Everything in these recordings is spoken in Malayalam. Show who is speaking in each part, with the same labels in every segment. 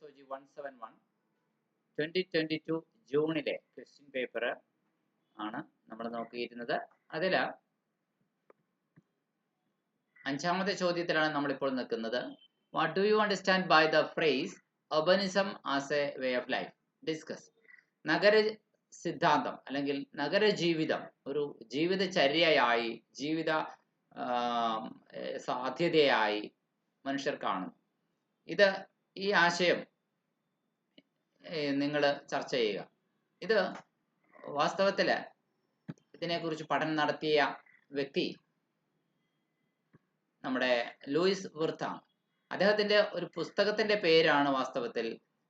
Speaker 1: SOG 171 2022 ജൂണിലെ ക്വസ്റ്റ്യൻ പേപ്പർ ആണ് നമ്മൾ നോക്കിയിരുന്നത്. അതിൽ അഞ്ചാമത്തെ ചോദ്യത്തിലാണ് നമ്മളിപ്പോൾ നിൽക്കുന്നത്. What do you understand by the phrase urbanism as a way of life? Discuss. നഗര സിദ്ധാന്തം അല്ലെങ്കിൽ നഗരജീവിതം ഒരു ജീവിതചര്യയായി, ജീവിത സാധ്യതയായി മനുഷ്യർ കാണുന്നു. ഈ ആശയം നിങ്ങൾ ചർച്ച ചെയ്യുക. ഇത് വാസ്തവത്തിൽ ഇതിനെക്കുറിച്ച് പഠനം നടത്തിയ വ്യക്തി നമ്മുടെ ലൂയിസ് വിർത്ത്. അദ്ദേഹത്തിന്റെ ഒരു പുസ്തകത്തിന്റെ പേരാണ് വാസ്തവത്തിൽ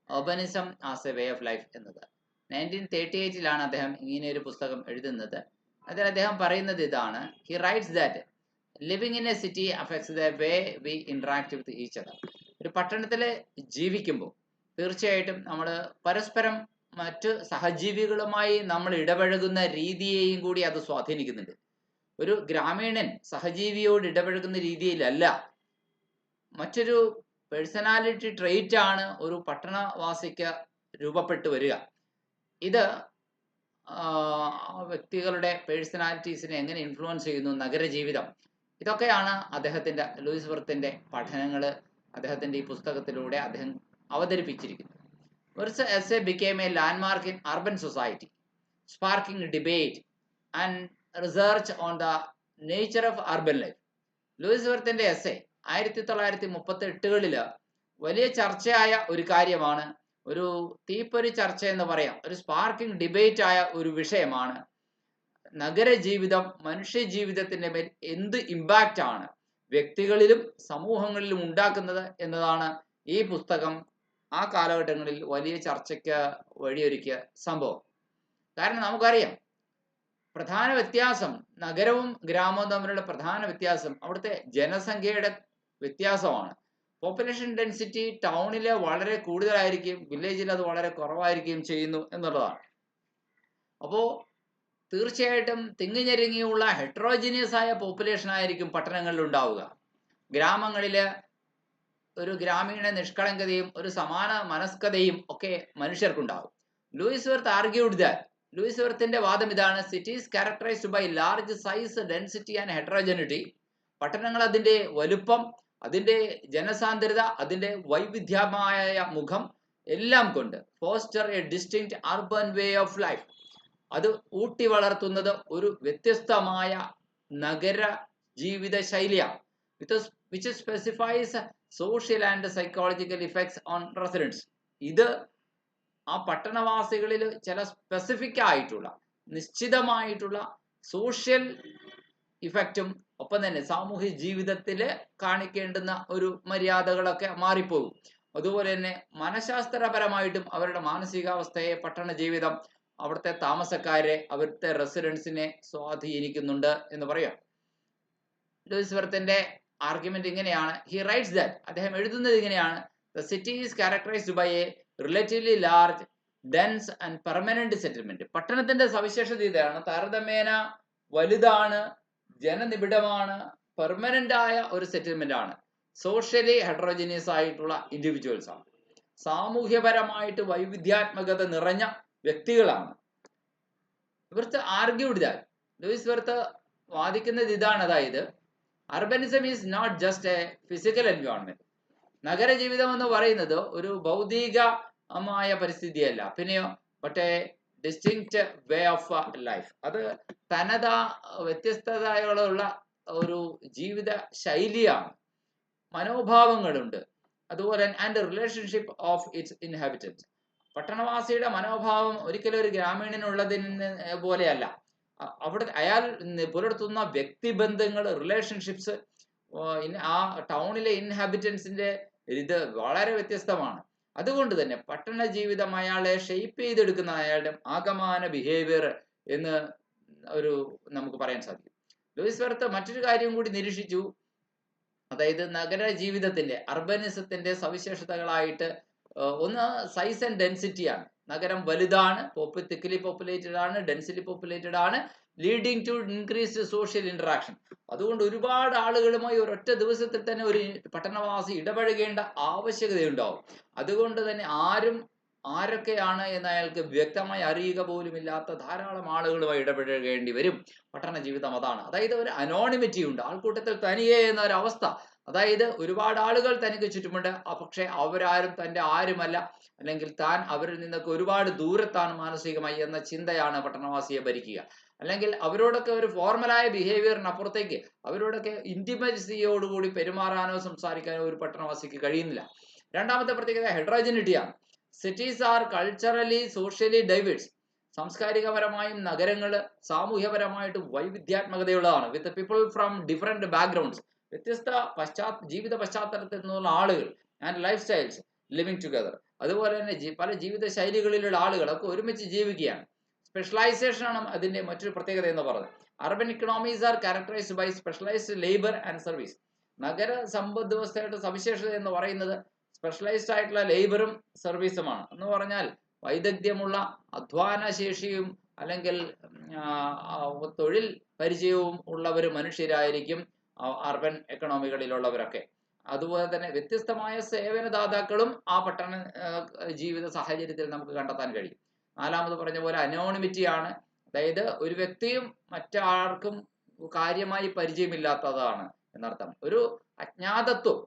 Speaker 1: urbanism as a way of life എന്നത്. 1938 അദ്ദേഹം ഇങ്ങനെ ഒരു പുസ്തകം എഴുതുന്നത്. അതിൽ അദ്ദേഹം പറയുന്നത് ഇതാണ്: he writes that living in A city affects the way we interact with each other. ഒരു പട്ടണത്തിൽ ജീവിക്കുമ്പോൾ തീർച്ചയായിട്ടും നമ്മൾ പരസ്പരം മറ്റ് സഹജീവികളുമായി നമ്മൾ ഇടപഴകുന്ന രീതിയെയും കൂടി അത് സ്വാധീനിക്കുന്നുണ്ട്. ഒരു ഗ്രാമീണൻ സഹജീവിയോട് ഇടപഴകുന്ന രീതിയിലല്ല, മറ്റൊരു പേഴ്സണാലിറ്റി ട്രെയിറ്റ് ആണ് ഒരു പട്ടണവാസിക്ക് രൂപപ്പെട്ടു വരിക. ഇത് വ്യക്തികളുടെ പേഴ്സണാലിറ്റീസിനെ എങ്ങനെ ഇൻഫ്ലുവൻസ് ചെയ്യുന്നു നഗരജീവിതം. ഇതൊക്കെയാണ് അദ്ദേഹത്തിന്റെ ലൂയിസ് വിർത്തിന്റെ പഠനങ്ങൾ അദ്ദേഹത്തിന്റെ ഈ പുസ്തകത്തിലൂടെ അദ്ദേഹം അവതരിപ്പിച്ചിരിക്കുന്നത്. Wirth's essay became a landmark in urban society, sparking debate and research on the nature of urban life. Louis വിർത്തിന്റെ എസ്സേ 1938 വലിയ ചർച്ചയായ ഒരു കാര്യമാണ്. ഒരു തീപ്പൊരി ചർച്ച എന്ന് പറയാം, ഒരു സ്പാർക്കിംഗ് ഡിബേറ്റ് ആയ ഒരു വിഷയമാണ്. നഗരജീവിതം മനുഷ്യ ജീവിതത്തിന്റെ മേൽ എന്ത് ഇമ്പാക്റ്റ് ആണ് വ്യക്തികളിലും സമൂഹങ്ങളിലും ഉണ്ടാക്കുന്നത് എന്നതാണ് ഈ പുസ്തകം ആ കാലഘട്ടങ്ങളിൽ വലിയ ചർച്ചയ്ക്ക് വഴിയൊരുക്കിയ സംഭവം. കാരണം നമുക്കറിയാം, പ്രധാന വ്യത്യാസം നഗരവും ഗ്രാമവും തമ്മിലുള്ള പ്രധാന വ്യത്യാസം അവിടുത്തെ ജനസംഖ്യയുടെ വ്യത്യാസമാണ്. പോപ്പുലേഷൻ ഡെൻസിറ്റി ടൗണിൽ വളരെ കൂടുതലായിരിക്കും, വില്ലേജിൽ അത് വളരെ കുറവായിരിക്കുകയും ചെയ്യുന്നു എന്നുള്ളതാണ്. അപ്പോൾ തീർച്ചയായിട്ടും തിങ്ങിഞ്ഞെരുങ്ങിയുള്ള ഹെട്രോജിനിയസ് ആയ പോപ്പുലേഷൻ ആയിരിക്കും പട്ടണങ്ങളിൽ ഉണ്ടാവുക. ഗ്രാമങ്ങളിൽ ഒരു ഗ്രാമീണ നിഷ്കളങ്കതയും ഒരു സമാന മനസ്കതയും ഒക്കെ മനുഷ്യർക്കുണ്ടാവും. Louis Wirth argued that, Louis വിർത്തിന്റെ വാദം ഇതാണ്: cities characterised by large size, density and heterogeneity. പട്ടണങ്ങൾ അതിന്റെ വലുപ്പം, അതിന്റെ ജനസാന്ദ്രത, അതിന്റെ വൈവിധ്യമായ മുഖം എല്ലാം കൊണ്ട് foster a distinct urban way of life. അത് ഊട്ടി വളർത്തുന്നത് ഒരു വ്യത്യസ്തമായ നഗര ജീവിത ശൈലിയാണ്. Which specifies social and psychological effects on residents. ഇത് ആ പട്ടണവാസികളിൽ ചില സ്പെസിഫിക് ആയിട്ടുള്ള നിശ്ചിതമായിട്ടുള്ള സോഷ്യൽ ഇഫക്റ്റും ഒപ്പം തന്നെ സാമൂഹ്യ ജീവിതത്തിൽ കാണിക്കേണ്ടുന്ന ഒരു മര്യാദകളൊക്കെ മാറിപ്പോകും. അതുപോലെ തന്നെ മനഃശാസ്ത്രപരമായിട്ടും അവരുടെ മാനസികാവസ്ഥയെ പട്ടണ ജീവിതം അവിടുത്തെ താമസക്കാരെ, അവിടുത്തെ റെസിഡൻസിനെ സ്വാധീനിക്കുന്നുണ്ട് എന്ന് പറയാം. ലൂയിസ് വിർത്തിന്റെ ആർഗ്യുമെന്റ് ഇങ്ങനെയാണ്. ഹി റൈറ്റ്സ് ദാറ്റ്, അദ്ദേഹം എഴുതുന്നത് ഇങ്ങനെയാണ്: the city is characterized by a relatively large, dense and permanent settlement. പട്ടണത്തിന്റെ സവിശേഷത ഇതാണ്: താരതമ്യേന വലുതാണ്, ജനനിബിഡമാണ്, പെർമനന്റ് ആയ ഒരു സെറ്റിൽമെന്റ് ആണ്. സോഷ്യലി ഹെട്രോജിനിയസ് ആയിട്ടുള്ള ഇൻഡിവിജ്വൽസ് ആണ്, സാമൂഹ്യപരമായിട്ട് വൈവിധ്യാത്മകത നിറഞ്ഞ വ്യക്തികളാണ്. Wirth argued that, Louis Wirth വാദിക്കുന്നത് ഇതാണ്: അതായത് urbanism is not just a physical environment. നഗരജീവിതം എന്ന് പറയുന്നത് ഒരു ഭൗതികമായ പരിസ്ഥിതിയല്ല, പിന്നെയോ but a distinct way of life. അത് തനതാ വ്യത്യസ്തതകളുള്ള ഒരു ജീവിത ശൈലിയാണ്, മനോഭാവങ്ങളുണ്ട്. അതുപോലെ and relationship of its inhabitants. പട്ടണവാസിയുടെ മനോഭാവം ഒരിക്കലും ഒരു ഗ്രാമീണനുള്ളതിന് പോലെയല്ല. അവിടെ അയാൾ പുലർത്തുന്ന വ്യക്തിബന്ധങ്ങൾ, റിലേഷൻഷിപ്സ് ആ ടൗണിലെ ഇൻഹാബിറ്റൻസിന്റെ ഇത് വളരെ വ്യത്യസ്തമാണ്. അതുകൊണ്ട് തന്നെ പട്ടണ ജീവിതം അയാളെ ഷെയ്പ്പ് ചെയ്തെടുക്കുന്ന അയാളുടെ ആകമാന ബിഹേവിയർ എന്ന് നമുക്ക് പറയാൻ സാധിക്കും. ലൂയിസ് വിർത്ത് മറ്റൊരു കാര്യം കൂടി നിരീക്ഷിച്ചു. അതായത് നഗര ജീവിതത്തിന്റെ, അർബനിസത്തിന്റെ സവിശേഷതകളായിട്ട് ഒന്ന് സൈസ് ആൻഡ് ഡെൻസിറ്റി ആണ്. നഗരം വലുതാണ്, തിക്കിലി പോപ്പുലേറ്റഡ് ആണ്, ഡെൻസിലി പോപ്പുലേറ്റഡ് ആണ്. Leading to increased social interaction. അതുകൊണ്ട് ഒരുപാട് ആളുകളുമായി ഒരൊറ്റ ദിവസത്തിൽ തന്നെ ഒരു പട്ടണവാസി ഇടപഴകേണ്ട ആവശ്യകതയുണ്ടാവും. അതുകൊണ്ട് തന്നെ ആരൊക്കെയാണ് എന്ന് അയാൾക്ക് വ്യക്തമായി അറിയുക പോലുമില്ലാത്ത ധാരാളം ആളുകളുമായി ഇടപഴകേണ്ടി വരും. പട്ടണ ജീവിതം അതാണ്. അതായത് ഒരു അനോണിമിറ്റി ഉണ്ട്, ആൾക്കൂട്ടത്തിൽ തനിയെ എന്ന ഒരവസ്ഥ. അതായത് ഒരുപാട് ആളുകൾ തനിക്ക് ചുറ്റുമുണ്ട്, പക്ഷെ അവരാരും തൻ്റെ ആരുമല്ല, അല്ലെങ്കിൽ താൻ അവരിൽ നിന്നൊക്കെ ഒരുപാട് ദൂരത്താണ് മാനസികമായി എന്ന ചിന്തയാണ് പട്ടണവാസിയെ ഭരിക്കുക. അല്ലെങ്കിൽ അവരോടൊക്കെ ഒരു ഫോർമലായ ബിഹേവിയറിനപ്പുറത്തേക്ക് അവരോടൊക്കെ ഇന്റിമസിയോടുകൂടി പെരുമാറാനോ സംസാരിക്കാനോ ഒരു പട്ടണവാസിക്ക് കഴിയുന്നില്ല. രണ്ടാമത്തെ പ്രത്യേകത ഹെഡ്രോജനിറ്റിയാണ്. Cities are culturally socially diverse. സാംസ്കാരികപരമായും നഗരങ്ങൾ സാമൂഹ്യപരമായിട്ടും വൈവിധ്യാത്മകതയുള്ളതാണ്. With people from different backgrounds, വ്യത്യസ്ത ജീവിത പശ്ചാത്തലത്തിൽ നിന്നുള്ള ആളുകൾ and lifestyles living together. അതുപോലെ തന്നെ പല ജീവിത ശൈലികളിലുള്ള ആളുകളൊക്കെ ഒരുമിച്ച് ജീവിക്കുകയാണ്. സ്പെഷ്യലൈസേഷൻ ആണ് അതിന്റെ മറ്റൊരു പ്രത്യേകത എന്ന് പറയുന്നത്. Urban economies are characterized by specialized labour and service. നഗര സമ്പദ് വ്യവസ്ഥയുടെ സവിശേഷത എന്ന് പറയുന്നത് സ്പെഷ്യലൈസ്ഡ് ആയിട്ടുള്ള ലേബറും സർവീസുമാണ്. എന്ന് പറഞ്ഞാൽ വൈദഗ്ധ്യമുള്ള അധ്വാന ശേഷിയും അല്ലെങ്കിൽ തൊഴിൽ പരിചയവും ഉള്ളവർ മനുഷ്യരായിരിക്കും അർബൻ എക്കണോമികളിലുള്ളവരൊക്കെ. അതുപോലെ തന്നെ വ്യത്യസ്തമായ സേവനദാതാക്കളും ആ പട്ടണ ജീവിത സാഹചര്യത്തിൽ നമുക്ക് കണ്ടെത്താൻ കഴിയും. നാലാമത് പറഞ്ഞ പോലെ അനോണിമിറ്റി ആണ്. അതായത് ഒരു വ്യക്തിയും മറ്റാർക്കും കാര്യമായി പരിചയമില്ലാത്തതാണ് എന്നർത്ഥം. ഒരു അജ്ഞാതത്വം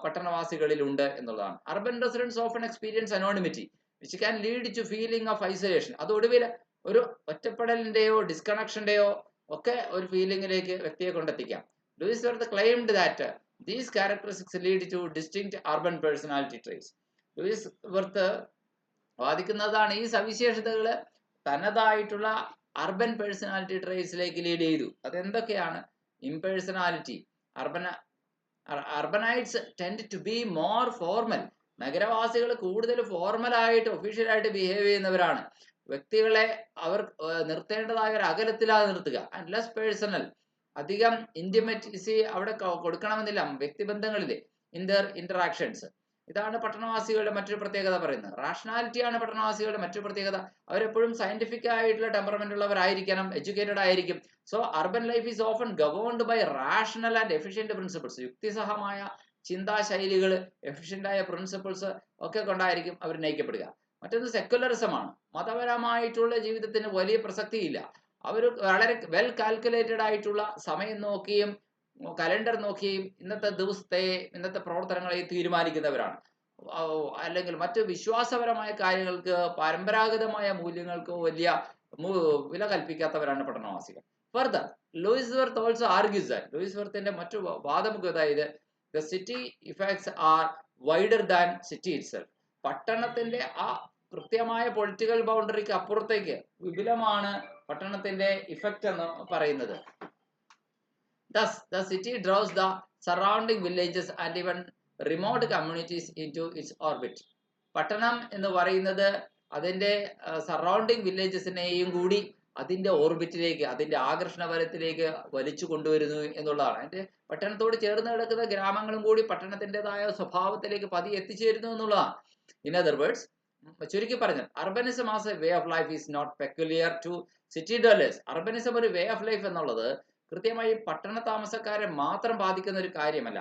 Speaker 1: പട്ടണവാസികളിലുണ്ട് എന്നുള്ളതാണ്. Urban residents often experience anonymity which can lead to feeling of isolation. അത് ഒടുവിൽ ഒരു ഒറ്റപ്പെടലിന്റെയോ ഡിസ്കണക്ഷന്റെയോ ഒക്കെ ഒരു ഫീലിംഗിലേക്ക് വ്യക്തിയെ കൊണ്ടെത്തിക്കാം. Louis Wirth claimed that these characteristics lead to distinct urban personality traits. Louis Wirth വാദിക്കുന്നതാണ് ഈ സവിശേഷതകൾ തനതായിട്ടുള്ള അർബൻ പേഴ്സണാലിറ്റി ട്രേറ്റ്സിലേക്ക് ലീഡ് ചെയ്തു. അതെന്തൊക്കെയാണ്? Impersonality. Urbanites tend to be more formal. നഗരവാസികൾ കൂടുതൽ ഫോർമലായിട്ട് ഒഫീഷ്യലായിട്ട് ബിഹേവ് ചെയ്യുന്നവരാണ്. വ്യക്തികളെ അവർ നിർത്തേണ്ടതായ ഒരു അകലത്തിലാണ് നിർത്തുക. And less personal. അധികം ഇന്റിമേറ്റസി അവിടെ കൊടുക്കണമെന്നില്ല വ്യക്തിബന്ധങ്ങളിൽ ഇന്ററാക്ഷൻസ്. ഇതാണ് പട്ടണവാസികളുടെ മറ്റൊരു പ്രത്യേകത പറയുന്നത്. റാഷണാലിറ്റിയാണ് പട്ടണവാസികളുടെ മറ്റൊരു പ്രത്യേകത. അവരെപ്പോഴും സയന്റിഫിക് ആയിട്ടുള്ള ടെമ്പറമെന്റ് ഉള്ളവരായിരിക്കണം, എഡ്യൂക്കേറ്റഡ് ആയിരിക്കും. So urban life is often governed by rational and efficient principles. യുക്തിസഹമായ ചിന്താശൈലികൾ, എഫിഷ്യന്റായ പ്രിൻസിപ്പിൾസ് ഒക്കെ കൊണ്ടായിരിക്കും അവർ നയിക്കപ്പെടുക. മറ്റൊന്ന് സെക്യുലറിസമാണ്. മതപരമായിട്ടുള്ള ജീവിതത്തിന് വലിയ പ്രസക്തിയില്ല. അവർ വളരെ വെൽ കാൽക്കുലേറ്റഡ് ആയിട്ടുള്ള സമയം നോക്കിയും കലണ്ടർ നോക്കിയും ഇന്നത്തെ പ്രവർത്തനങ്ങളെ തീരുമാനിക്കുന്നവരാണ്. അല്ലെങ്കിൽ മറ്റ് വിശ്വാസപരമായ കാര്യങ്ങൾക്ക്, പരമ്പരാഗതമായ മൂല്യങ്ങൾക്ക് വലിയ വില കൽപ്പിക്കാത്തവരാണ് പട്ടണവാസികൾ. Further Louis Wirth also argues that, Louis വെർത്തിന്റെ മറ്റു വാദമുഖ, അതായത് the city effects are wider than city itself. പട്ടണത്തിന്റെ ആ കൃത്യമായ പൊളിറ്റിക്കൽ ബൗണ്ടറിക്ക് അപ്പുറത്തേക്ക് വിപുലമാണ് പട്ടണത്തിന്റെ ഇഫക്റ്റ് എന്ന് പറയുന്നത്. Thus, the city draws the surrounding villages and even remote communities into its orbit. പട്ടണം എന്ന് പറയുന്നത് അതിന്റെ സറൗണ്ടിങ് വില്ലേജസിനെയും കൂടി അതിന്റെ ഓർബിറ്റിലേക്ക്, അതിന്റെ ആകർഷണപരത്തിലേക്ക് വലിച്ചു കൊണ്ടുവരുന്നു എന്നുള്ളതാണ്. അതിന്റെ പട്ടണത്തോട് ചേർന്ന് കിടക്കുന്ന ഗ്രാമങ്ങളും കൂടി പട്ടണത്തിൻ്റെതായ സ്വഭാവത്തിലേക്ക് പതിയെ എത്തിച്ചേരുന്നു എന്നുള്ളതാണ്. ഇൻ അതർ വേർഡ്സ്, ചുരുക്കി പറഞ്ഞാൽ urbanism as a way of life is not peculiar to city dwellers. Urbanism ഒരു വേ ഓഫ് ലൈഫ് എന്നുള്ളത് കൃത്യമായി പട്ടണ താമസക്കാരെ മാത്രം ബാധിക്കുന്ന ഒരു കാര്യമല്ല.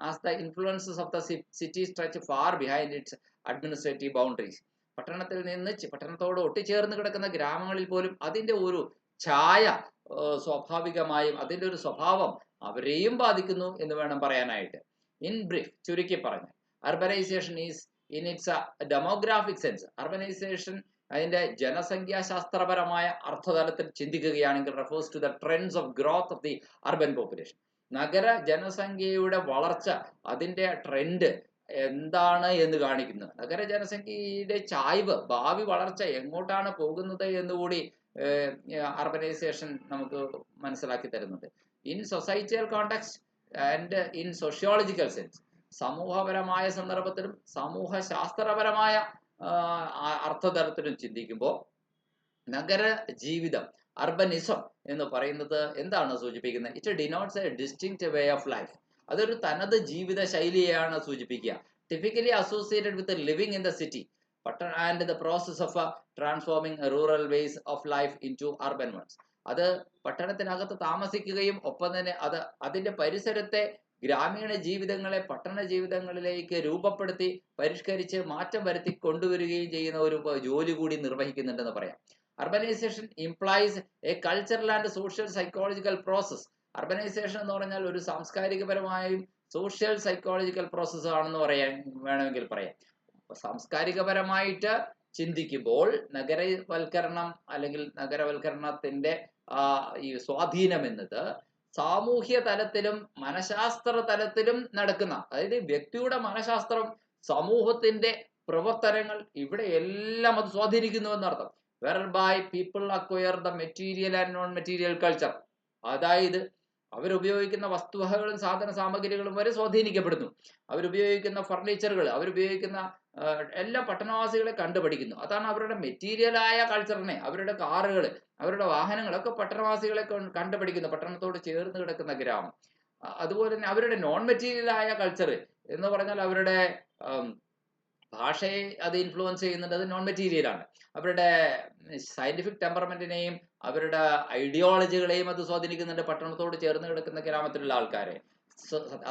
Speaker 1: As the influences of the city stretch far behind it's administrative boundaries. പട്ടണത്തിൽ നിന്ന് പട്ടണത്തോട് ഒട്ടിച്ചേർന്ന് കിടക്കുന്ന ഗ്രാമങ്ങളിൽ പോലും അതിന്റെ ഒരു ഛായ സ്വാഭാവികമായും അതിന്റെ ഒരു സ്വഭാവം അവരെയും ബാധിക്കുന്നു എന്ന് വേണം പറയാനായിട്ട്. ഇൻ ബ്രീഫ്, ചുരുക്കി പറഞ്ഞു, urbanization is in its demographic sense. Urbanization അതിന്റെ ജനസംഖ്യാശാസ്ത്രപരമായ അർത്ഥതലത്തിൽ ചിന്തിക്കുകയാണെങ്കിൽ refers to the trends of growth of the urban population. നഗര ജനസംഖ്യയുടെ വളർച്ച, അതിന്റെ ട്രെൻഡ് എന്താണ് എന്ന് കാണിക്കുന്നു. നഗര ജനസംഖ്യയുടെ ചായ്വ്, ഭാവി വളർച്ച എങ്ങോട്ടാണ് പോകുന്നത് എന്നുകൂടി അർബനൈസേഷൻ നമുക്ക് മനസ്സിലാക്കി തരുന്നുണ്ട്. In societal context and in sociological sense, സമൂഹപരമായ സന്ദർഭത്തിലും സമൂഹ ശാസ്ത്രപരമായ അർത്ഥതലത്തിലും ചിന്തിക്കുമ്പോൾ നഗര ജീവിതം, അർബനിസം എന്ന് പറയുന്നത് എന്താണ് സൂചിപ്പിക്കുന്നത്? It denotes a distinct way of life. അതൊരു തനത് ജീവിത ശൈലിയെയാണ് സൂചിപ്പിക്കുക. Typically associated with living in the city and the process of transforming rural ways of life into urban ones. അത് പട്ടണത്തിനകത്ത് താമസിക്കുകയും ഒപ്പം തന്നെ അതിന്റെ പരിസരത്തെ ഗ്രാമീണ ജീവിതങ്ങളെ പട്ടണ ജീവിതങ്ങളിലേക്ക് രൂപപ്പെടുത്തി പരിഷ്കരിച്ച് മാറ്റം വരുത്തി കൊണ്ടുവരികയും ചെയ്യുന്ന ഒരു ജോലി കൂടി നിർവഹിക്കുന്നുണ്ടെന്ന് പറയാം. Urbanization implies a cultural and social psychological process. Urbanization എന്ന് പറഞ്ഞാൽ ഒരു സാംസ്കാരികപരമായും സോഷ്യൽ സൈക്കോളജിക്കൽ പ്രോസസ് ആണെന്ന് വേണമെങ്കിൽ പറയാം. സാംസ്കാരികപരമായിട്ട് ചിന്തിക്കുമ്പോൾ നഗരവൽക്കരണം അല്ലെങ്കിൽ നഗരവൽക്കരണത്തിന്റെ ഈ സ്വാധീനം എന്നത് സാമൂഹ്യ തലത്തിലും മനഃശാസ്ത്ര തലത്തിലും നടക്കുന്ന, അതായത് വ്യക്തിയുടെ മനഃശാസ്ത്രം, സമൂഹത്തിന്റെ പ്രവർത്തനങ്ങൾ, ഇവിടെ എല്ലാം അത് സ്വാധീനിക്കുന്നു എന്നർത്ഥം. whereby people acquire the material and non material culture. അതായത് അവരുപയോഗിക്കുന്ന വസ്തുവകകളും സാധന സാമഗ്രികളും വരെ സ്വാധീനിക്കപ്പെടുന്നു. അവരുപയോഗിക്കുന്ന ഫർണിച്ചറുകൾ, അവരുപയോഗിക്കുന്ന എല്ലാം പട്ടണവാസികളെ കണ്ടുപഠിക്കുന്നു. അതാണ് അവരുടെ മെറ്റീരിയലായ കൾച്ചറിനെ, അവരുടെ കാറുകൾ, അവരുടെ വാഹനങ്ങളൊക്കെ പട്ടണവാസികളെ കണ്ടുപഠിക്കുന്നു, പട്ടണത്തോട് ചേർന്ന് കിടക്കുന്ന ഗ്രാമം. അതുപോലെ തന്നെ അവരുടെ നോൺ മെറ്റീരിയലായ കൾച്ചർ എന്ന് പറഞ്ഞാൽ അവരുടെ ഭാഷയെ അത് ഇൻഫ്ലുവൻസ് ചെയ്യുന്നുണ്ട്, അത് നോൺ മെറ്റീരിയലാണ്. അവരുടെ സയന്റിഫിക് ടെമ്പർമെന്റിനെയും അവരുടെ ഐഡിയോളജികളെയും അത് സ്വാധീനിക്കുന്നുണ്ട്, പട്ടണത്തോട് ചേർന്ന് കിടക്കുന്ന ഗ്രാമത്തിലുള്ള ആൾക്കാരെ.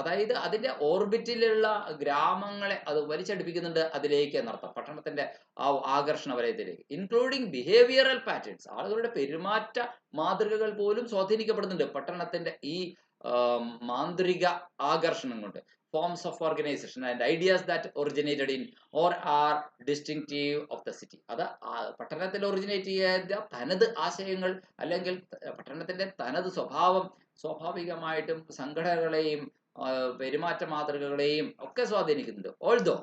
Speaker 1: അതായത് അതിന്റെ ഓർബിറ്റിലുള്ള ഗ്രാമങ്ങളെ അത് വലിച്ചടിപ്പിക്കുന്നുണ്ട് അതിലേക്ക് എന്നർത്ഥം, പട്ടണത്തിന്റെ ആ ആകർഷണ വലയത്തിലേക്ക്. ഇൻക്ലൂഡിങ് ബിഹേവിയറൽ പാറ്റേൺസ്, ആളുകളുടെ പെരുമാറ്റ മാതൃകകൾ പോലും സ്വാധീനിക്കപ്പെടുന്നുണ്ട് പട്ടണത്തിന്റെ ഈ മാന്ത്രിക ആകർഷണം കൊണ്ട്. forms of organization and ideas that originated in or are distinctive of the city. അത് പട്ടണത്തിൽ ഒറിജിനേറ്റ് ചെയ്ത തനത് ആശയങ്ങൾ അല്ലെങ്കിൽ പട്ടണത്തിന്റെ തനത് സ്വഭാവം സ്വാഭാവികമായിട്ടും സംഘടനകളെയും പെരുമാറ്റ മാതൃകകളെയും ഒക്കെ സ്വാധീനിക്കുന്നുണ്ട്. Although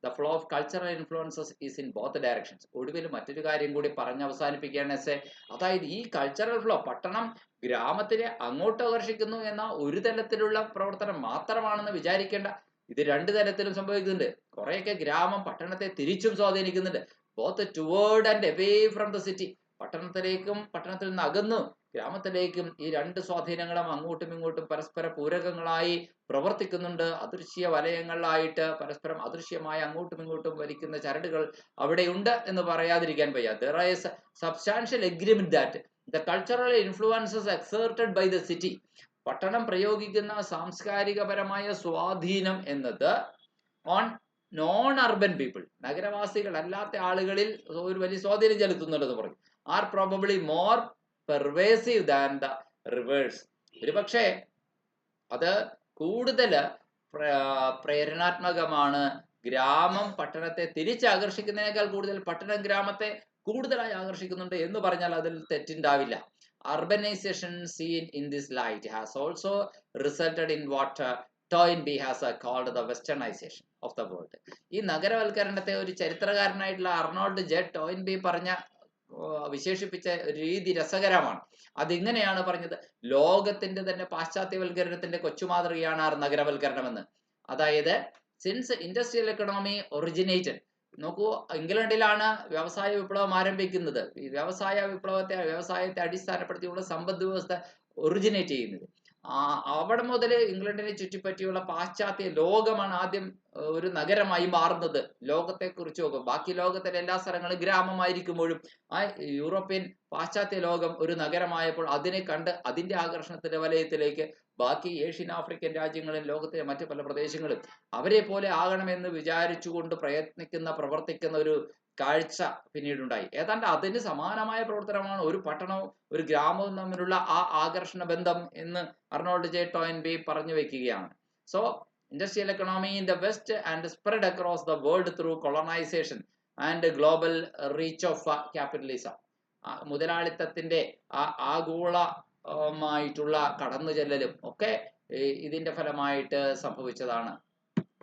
Speaker 1: the flow of cultural influences is in both directions. ഒടുവിൽ മറ്റൊരു കാര്യം കൂടി പറഞ്ഞ് അവസാനിപ്പിക്കുകയാണ് എസ്സേ. അതായത് ഈ കൾച്ചറൽ ഫ്ലോ, പട്ടണം ഗ്രാമത്തിനെ അങ്ങോട്ട് ആകർഷിക്കുന്നു എന്ന ഒരു തലത്തിലുള്ള പ്രവർത്തനം മാത്രമാണെന്ന് വിചാരിക്കേണ്ട. ഇത് രണ്ട് തലത്തിലും സംഭവിക്കുന്നുണ്ട്. കുറെയൊക്കെ ഗ്രാമം പട്ടണത്തെ തിരിച്ചും സ്വാധീനിക്കുന്നുണ്ട്. Both toward and away from the city, പട്ടണത്തിലേക്കും പട്ടണത്തിൽ നിന്ന് അകന്നു ഗ്രാമത്തിലേക്കും ഈ രണ്ട് സ്വാധീനങ്ങളും അങ്ങോട്ടും ഇങ്ങോട്ടും പരസ്പര പൂരകങ്ങളായി പ്രവർത്തിക്കുന്നുണ്ട്. അദൃശ്യ വലയങ്ങളിലായിട്ട് പരസ്പരം അദൃശ്യമായി അങ്ങോട്ടും ഇങ്ങോട്ടും വലിക്കുന്ന ചരടുകൾ അവിടെയുണ്ട് എന്ന് പറയാതിരിക്കാൻ വയ്യ. There is substantial agreement that the cultural influences exerted by the city, പട്ടണം പ്രയോഗിക്കുന്ന സാംസ്കാരികപരമായ സ്വാധീനം എന്നത് ഓൺ നോൺ അർബൻ പീപ്പിൾ, നഗരവാസികളല്ലാത്ത ആളുകളിൽ ഒരു വലിയ സ്വാധീനം ചെലുത്തുന്നുണ്ടെന്ന് പറയും. R probably more pervasive than the reverse. ഒരുപക്ഷെ അത് കൂടുതൽ പ്രേരണാത്മകമാണ്. ഗ്രാമം പട്ടണത്തെ തിരിച്ചാകർഷിക്കുന്നതിനേക്കാൾ കൂടുതൽ പട്ടണം ഗ്രാമത്തെ കൂടുതലായി ആകർഷിക്കുന്നുണ്ട് എന്ന് പറഞ്ഞാൽ അതിൽ തെറ്റുണ്ടാവില്ല. Urbanization seen in this light has also resulted in what Toynbee has called the westernization of the world. ഈ നഗരവൽക്കരണത്തെ ഒരു ചരിത്രകാരനായിട്ടുള്ള അർണോൾഡ് ജെ ടോയിൻബി വിശേഷിപ്പിച്ച രീതി രസകരമാണ്. അതിങ്ങനെയാണ് പറഞ്ഞത്: ലോകത്തിന്റെ തന്നെ പാശ്ചാത്യവൽക്കരണത്തിന്റെ കൊച്ചുമാതൃകയാണ് നഗരവൽക്കരണമെന്ന്. അതായത് സിൻസ് ഇൻഡസ്ട്രിയൽ എക്കണോമി ഒറിജിനേറ്റഡ്, നോക്കൂ, ഇംഗ്ലണ്ടിലാണ് വ്യവസായ വിപ്ലവം ആരംഭിക്കുന്നത്. ഈ വ്യവസായത്തെ അടിസ്ഥാനപ്പെടുത്തിയുള്ള സമ്പദ് വ്യവസ്ഥ ഒറിജിനേറ്റ് ചെയ്യുന്നത്. അവിടെ മുതൽ ഇംഗ്ലണ്ടിനെ ചുറ്റിപ്പറ്റിയുള്ള പാശ്ചാത്യ ലോകമാണ് ആദ്യം ഒരു നഗരമായി മാറുന്നത്. ലോകത്തെക്കുറിച്ച് നോക്കും, ബാക്കി ലോകത്തിലെ എല്ലാ സ്ഥലങ്ങളും ഗ്രാമമായിരിക്കുമ്പോഴും ആ യൂറോപ്യൻ പാശ്ചാത്യ ലോകം ഒരു നഗരമായപ്പോൾ അതിനെ കണ്ട് അതിന്റെ ആകർഷണത്തിന്റെ വലയത്തിലേക്ക് ബാക്കി ഏഷ്യൻ ആഫ്രിക്കൻ രാജ്യങ്ങളും ലോകത്തിലെ മറ്റു പല പ്രദേശങ്ങളും അവരെ പോലെ ആകണമെന്ന് വിചാരിച്ചുകൊണ്ട് പ്രവർത്തിക്കുന്ന ഒരു കാഴ്ച പിന്നീടുണ്ടായി. ഏതാണ്ട് അതിന് സമാനമായ പ്രവർത്തനമാണ് ഒരു പട്ടണവും ഒരു ഗ്രാമവും തമ്മിലുള്ള ആ ആകർഷണ ബന്ധം എന്ന് അർണോൾഡ് ജെ ടോയിൻബി പറഞ്ഞു വെക്കുകയാണ്. So industrial economy in the west and spread across the world through colonisation and global reach of capitalism. മുതലാളിത്തത്തിന്റെ ആഗോളമായിട്ടുള്ള കടന്നു ചെല്ലലും ഒക്കെ ഇതിന്റെ ഫലമായിട്ട് സംഭവിച്ചതാണ്.